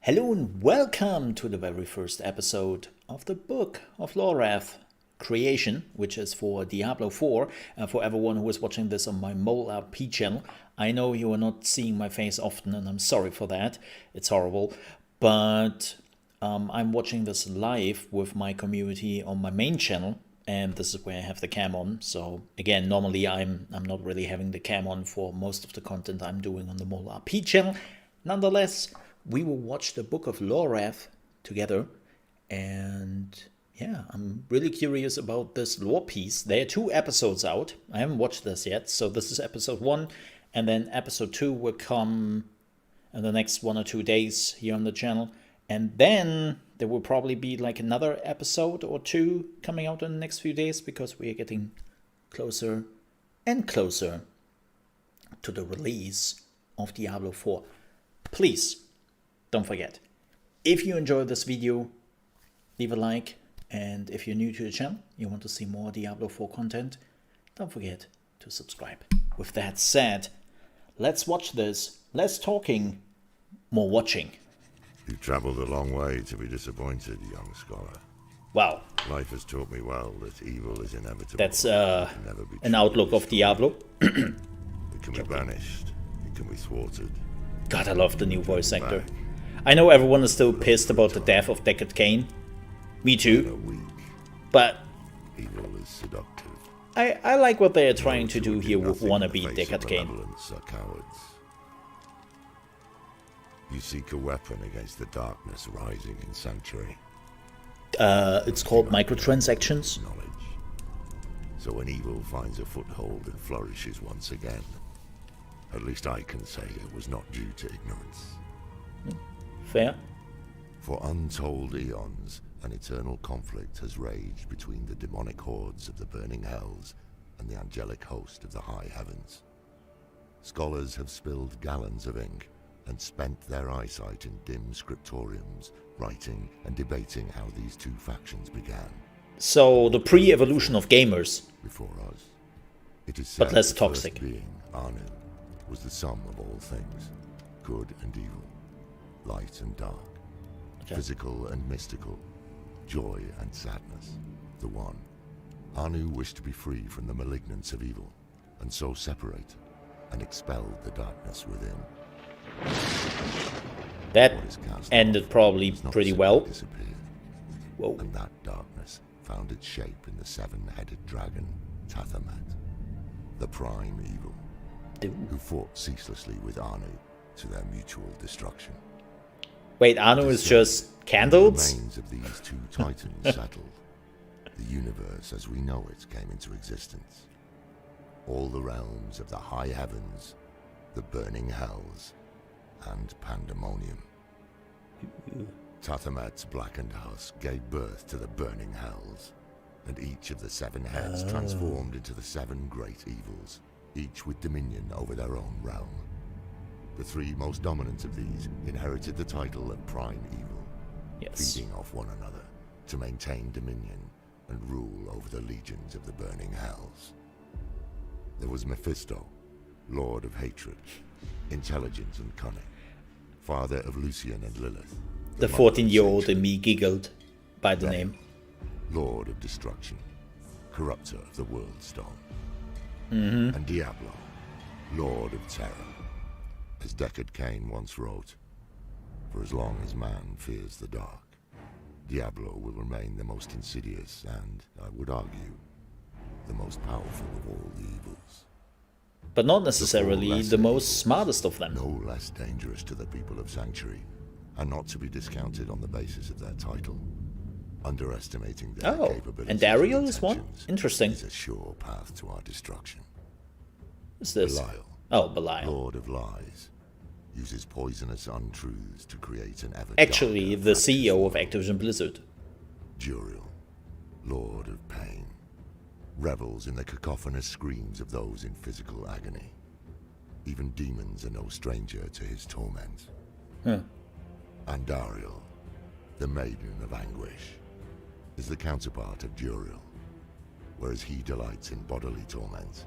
Hello and welcome to the very first episode of the Book of Lorath creation, which is for Diablo 4. For everyone who is watching this on my Mole RP channel, I know you are not seeing my face often and I'm sorry for that. It's horrible. But I'm watching this live with my community on my main channel, and this is where I have the cam on. So again, normally I'm not really having the cam on for most of the content I'm doing on the Mole RP channel. Nonetheless, we will watch the Book of Lorath together, and yeah, I'm really curious about this lore piece. There are 2 episodes out. I haven't watched this yet, so this is episode 1, and then episode 2 will come in the next 1 or 2 days here on the channel, and then there will probably be like another episode or 2 coming out in the next few days, because we are getting closer and closer to the release of Diablo 4. Please don't forget, if you enjoyed this video, leave a like, and if you're new to the channel, you want to see more Diablo 4 content, don't forget to subscribe. With that said, let's watch this. Less talking, more watching. You've travelled a long way to be disappointed, young scholar. Wow. Life has taught me well that evil is inevitable. That's an outlook of Diablo. It can be banished. It can be thwarted. God, I love the new voice actor. I know everyone is still pissed about the death of Deckard Cain. Me too. But evil is seductive. I like what they are trying to do here with wannabe Deckard Cain. Are cowards. You seek a weapon against the darkness rising in Sanctuary. It's called microtransactions. Knowledge. So when evil finds a foothold and flourishes once again, at least I can say it was not due to ignorance. Fair. For untold eons, an eternal conflict has raged between the demonic hordes of the burning hells and the angelic host of the high heavens. Scholars have spilled gallons of ink and spent their eyesight in dim scriptoriums, writing and debating how these 2 factions began. So the pre-evolution of gamers. Before us, it is said but less the toxic. First being, Anu, was the sum of all things, good and evil, light and dark, physical and mystical, joy and sadness, the one. Anu wished to be free from the malignance of evil, and so separated and expelled the darkness within. That ended probably pretty well. Whoa. And that darkness found its shape in the 7-headed dragon, Tathamat, the prime evil, who fought ceaselessly with Anu to their mutual destruction. Wait, Anu is just candles? The remains of these 2 titans settled. The universe as we know it came into existence. All the realms of the high heavens, the burning hells, and pandemonium. Tathamat's blackened husk gave birth to the burning hells, and each of the 7 heads transformed into the 7 great evils, each with dominion over their own realm. The 3 most dominant of these inherited the title of Prime Evil, feeding off one another to maintain dominion and rule over the legions of the burning hells. There was Mephisto, Lord of Hatred, intelligent and cunning, father of Lucian and Lilith. The 14-year-old in me giggled by the name. Lord of Destruction, corrupter of the World Stone. And Diablo, Lord of Terror. As Deckard Cain once wrote, for as long as man fears the dark, Diablo will remain the most insidious and, I would argue, the most powerful of all the evils. But not necessarily the most smartest of them. No less dangerous to the people of Sanctuary, and not to be discounted on the basis of their title. Underestimating their capabilities and Ariel is one? Interesting. Is a sure path to our destruction. What's this? Belial. Oh, Belial. Lord of Lies. Uses poisonous untruths to create an ever Actually, the CEO of Activision Blizzard. Juriel, Lord of Pain, revels in the cacophonous screams of those in physical agony. Even demons are no stranger to his torment. Andariel, the Maiden of Anguish, is the counterpart of Juriel, whereas he delights in bodily torment.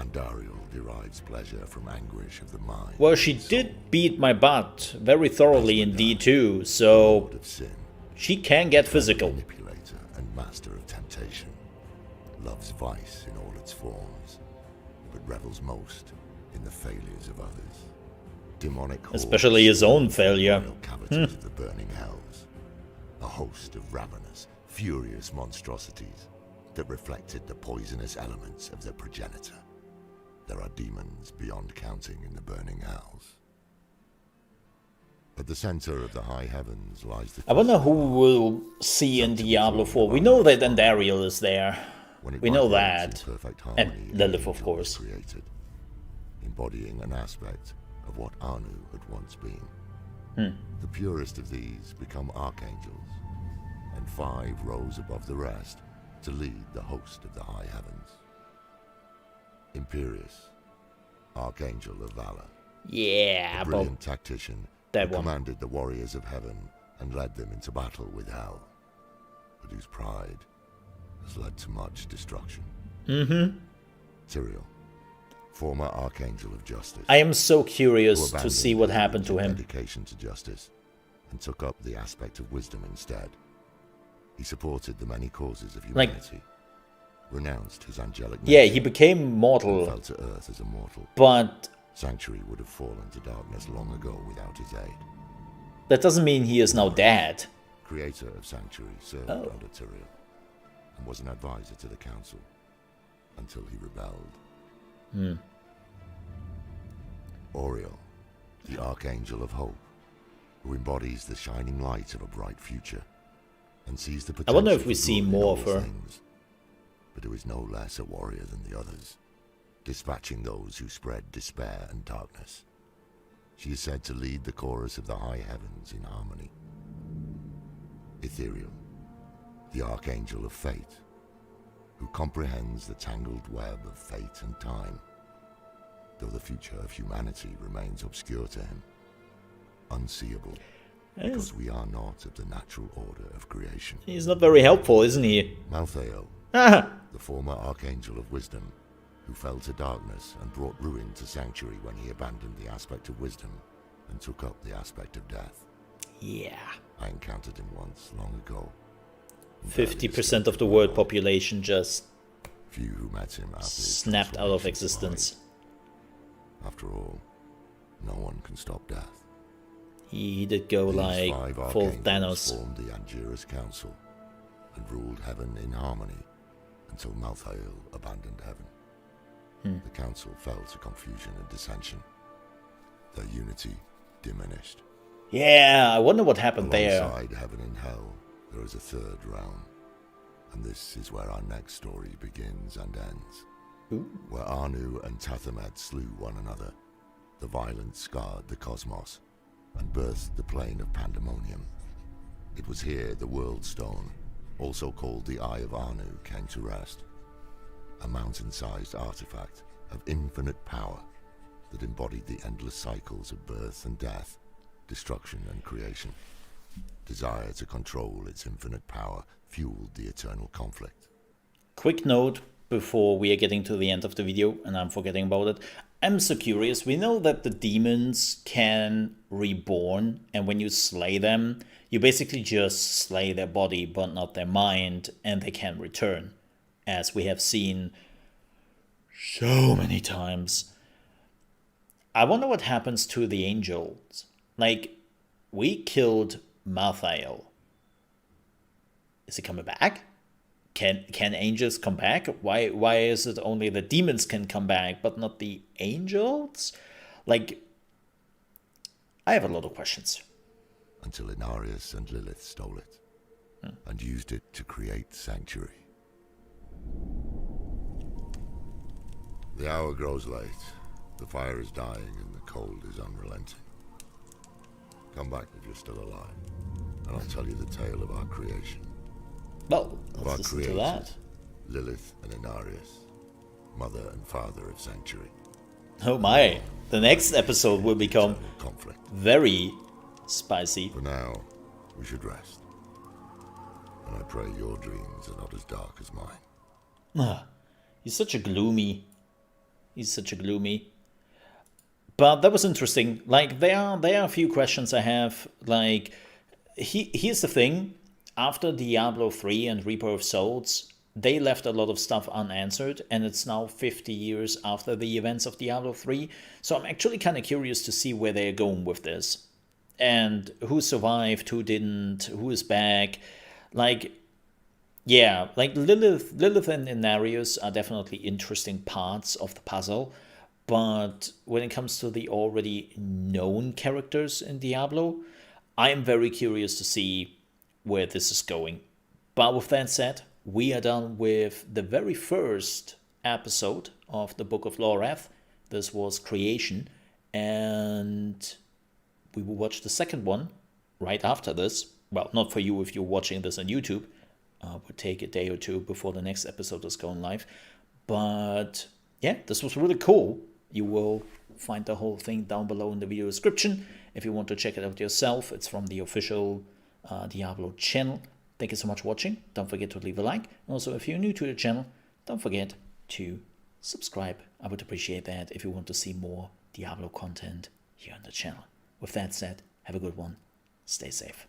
Andariel derives pleasure from anguish of the mind. Well, she did beat my butt very thoroughly in D2, so Lord of sin, she can get physical. manipulator and master of temptation, loves vice in all its forms, but revels most in the failures of others. Demonic Especially his own failure. royal cavities of the burning hells, a host of ravenous, furious monstrosities that reflected the poisonous elements of their progenitor. There are demons beyond counting in the burning hells. At the center of the high heavens lies the... I wonder who we'll see in Diablo 4. We know that Andariel is there. We know that. And Lilith, of course. Created, embodying an aspect of what Anu had once been. The purest of these become archangels, and 5 rose above the rest to lead the host of the high heavens. Imperius, Archangel of Valor. Yeah, a brilliant tactician that who one. commanded the warriors of heaven and led them into battle with hell, but whose pride has led to much destruction. Tyrael, former Archangel of Justice. I am so who curious to abandoned see what the happened to image of him. dedication to justice and took up the aspect of wisdom instead. He supported the many causes of humanity, renounced his angelic nature, Yeah, he became and mortal, fell to earth as a mortal. but Sanctuary would have fallen to darkness long ago without his aid. that doesn't mean he is now dead. Creator of Sanctuary served under Tyrael and was an advisor to the council until he rebelled. Oriel, the Archangel of Hope, who embodies the shining light of a bright future and sees the I potential wonder if for we see good in more all of her. things, but who is no less a warrior than the others, dispatching those who spread despair and darkness. She is said to lead the chorus of the high heavens in harmony. Ethereal, the Archangel of Fate, who comprehends the tangled web of fate and time, though the future of humanity remains obscure to him, unseeable, because we are not of the natural order of creation. He's not very helpful, isn't he? Malthael, Ah, the former Archangel of Wisdom, who fell to darkness and brought ruin to Sanctuary when he abandoned the aspect of wisdom and took up the aspect of death. yeah. I encountered him once, long ago. 50% of the world population just Few who met him after his snapped out of transformation existence. survived. After all, no one can stop death. He did go These like 5 full archangels Thanos. formed the Angiras Council and ruled heaven in harmony until Malthael abandoned heaven. The council fell to confusion and dissension. Their unity diminished. Yeah, I wonder what happened there. Alongside heaven and hell, there is a third realm. And this is where our next story begins and ends. Where Anu and Tathamed slew one another, the violence scarred the cosmos and birthed the plane of pandemonium. It was here the World Stone, also called the Eye of Anu, came to rest. A mountain-sized artifact of infinite power that embodied the endless cycles of birth and death, destruction and creation. Desire to control its infinite power fueled the eternal conflict. Quick note before we are getting to the end of the video, and I'm forgetting about it. I'm so curious. We know that the demons can reborn, and when you slay them, you basically just slay their body, but not their mind, and they can return, as we have seen so many times. I wonder what happens to the angels. Like, we killed Malthael. Is he coming back? Can angels come back? Why is it only the demons can come back, but not the angels? Like, I have a lot of questions. Until Inarius and Lilith stole it and used it to create Sanctuary. The hour grows late. The fire is dying and the cold is unrelenting. Come back if you're still alive, and I'll tell you the tale of our creation. Well, Of let's our listen to creators, that. Lilith and Inarius, mother and father of Sanctuary. Oh my, the next episode will become Eternal conflict. very spicy. For now, we should rest. And I pray your dreams are not as dark as mine. He's such a gloomy He's such a gloomy. But that was interesting. Like there are a few questions I have. Like here's the thing: after Diablo 3 and Reaper of Souls, they left a lot of stuff unanswered, and it's now 50 years after the events of Diablo 3. So I'm actually kind of curious to see where they're going with this, and who survived, who didn't, who is back. Like, yeah, like Lilith and Inarius are definitely interesting parts of the puzzle. But when it comes to the already known characters in Diablo, I am very curious to see where this is going. But with that said, we are done with the very first episode of the Book of Lorath. This was Creation, and we will watch the second one right after this. Well, not for you if you're watching this on YouTube. Would take a day or two before the next episode is going live. But yeah, this was really cool. You will find the whole thing down below in the video description. If you want to check it out yourself, it's from the official Diablo channel. Thank you so much for watching. Don't forget to leave a like. Also, if you're new to the channel, don't forget to subscribe. I would appreciate that if you want to see more Diablo content here on the channel. With that said, have a good one. Stay safe.